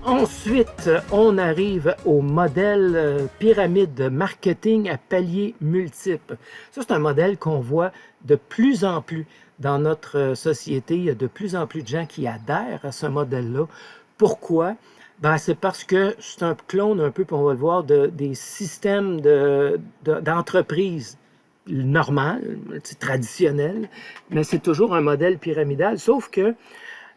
Ensuite, on arrive au modèle pyramide de marketing à paliers multiples. Ça, c'est un modèle qu'on voit de plus en plus dans notre société. Il y a de plus en plus de gens qui adhèrent à ce modèle-là. Pourquoi? Ben, c'est parce que c'est un clone un peu, puis on va le voir, des systèmes d'entreprise normales, traditionnels, mais c'est toujours un modèle pyramidal, sauf que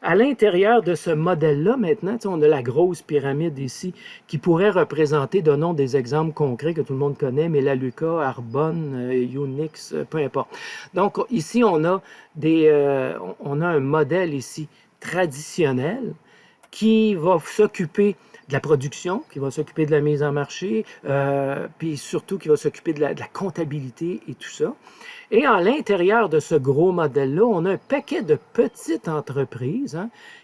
à l'intérieur de ce modèle-là, maintenant, on a la grosse pyramide ici qui pourrait représenter, donnons des exemples concrets que tout le monde connaît, Melaleuca, Arbonne, Unix, peu importe. Donc ici, on a un modèle ici traditionnel qui va s'occuper de la production, qui va s'occuper de la mise en marché, puis surtout qui va s'occuper de la comptabilité et tout ça. Et à l'intérieur de ce gros modèle-là, on a un paquet de petites entreprises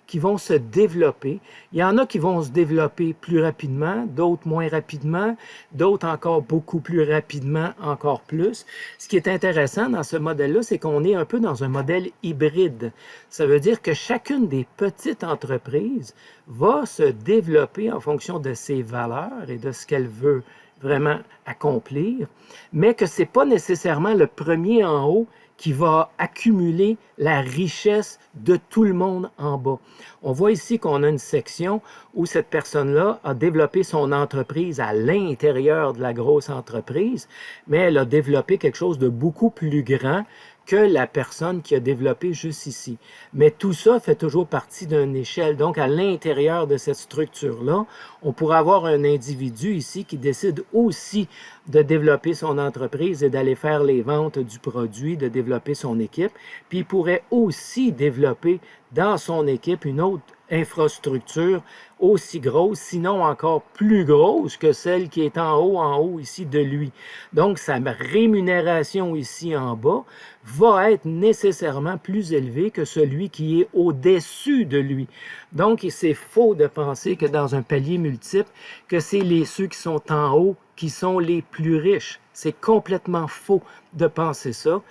qui vont se développer. Il y en a qui vont se développer plus rapidement, d'autres moins rapidement, d'autres encore beaucoup plus rapidement, encore plus. Ce qui est intéressant dans ce modèle-là, c'est qu'on est un peu dans un modèle hybride. Ça veut dire que chacune des petites entreprises va se développer en fonction de ses valeurs et de ce qu'elle veut vraiment accomplir, mais que ce n'est pas nécessairement le premier en haut qui va accumuler la richesse de tout le monde en bas. On voit ici qu'on a une section où cette personne-là a développé son entreprise à l'intérieur de la grosse entreprise, mais elle a développé quelque chose de beaucoup plus grand que la personne qui a développé juste ici. Mais tout ça fait toujours partie d'une échelle. Donc, à l'intérieur de cette structure-là, on pourrait avoir un individu ici qui décide aussi de développer son entreprise et d'aller faire les ventes du produit, de développer son équipe. Puis, il pourrait aussi développer dans son équipe une autre infrastructure aussi grosse, sinon encore plus grosse que celle qui est en haut ici de lui. Donc, sa rémunération ici en bas va être nécessairement plus élevée que celui qui est au-dessus de lui. Donc, c'est faux de penser que dans un palier multiple, que c'est ceux qui sont en haut qui sont les plus riches. C'est complètement faux de penser ça.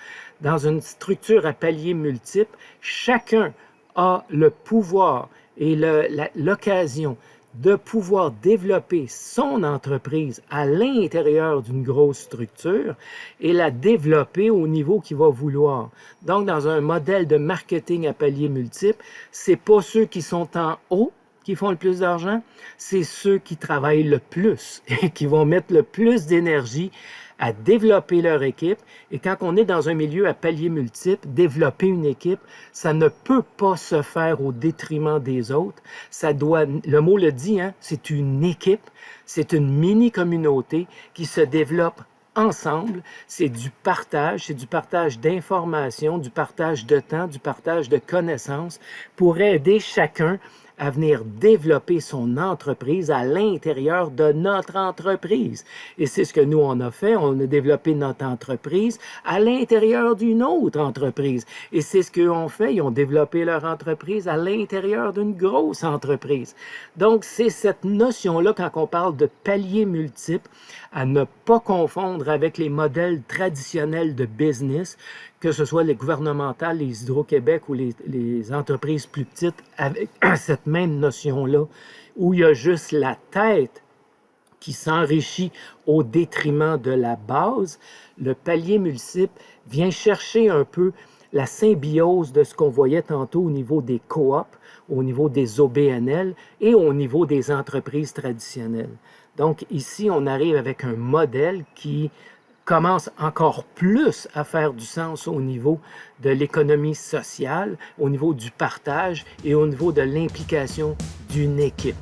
Dans une structure à paliers multiples, chacun a le pouvoir et l'occasion de pouvoir développer son entreprise à l'intérieur d'une grosse structure et la développer au niveau qu'il va vouloir. Donc, dans un modèle de marketing à paliers multiples, c'est pas ceux qui sont en haut qui font le plus d'argent, c'est ceux qui travaillent le plus et qui vont mettre le plus d'énergie à développer leur équipe. Et quand on est dans un milieu à paliers multiples, développer une équipe, ça ne peut pas se faire au détriment des autres. Ça doit, le mot le dit, c'est une équipe, c'est une mini-communauté qui se développe ensemble. C'est du partage d'informations, du partage de temps, du partage de connaissances pour aider chacun à venir développer son entreprise à l'intérieur de notre entreprise. Et c'est ce que nous, on a fait. On a développé notre entreprise à l'intérieur d'une autre entreprise. Et c'est ce qu'ils ont fait. Ils ont développé leur entreprise à l'intérieur d'une grosse entreprise. Donc, c'est cette notion-là, quand on parle de paliers multiples, à ne pas confondre avec les modèles traditionnels de business, que ce soit les gouvernementales, les Hydro-Québec ou les entreprises plus petites, avec cette même notion-là, où il y a juste la tête qui s'enrichit au détriment de la base. Le palier multiple vient chercher un peu la symbiose de ce qu'on voyait tantôt au niveau des coops, au niveau des OBNL et au niveau des entreprises traditionnelles. Donc ici, on arrive avec un modèle qui commence encore plus à faire du sens au niveau de l'économie sociale, au niveau du partage et au niveau de l'implication d'une équipe.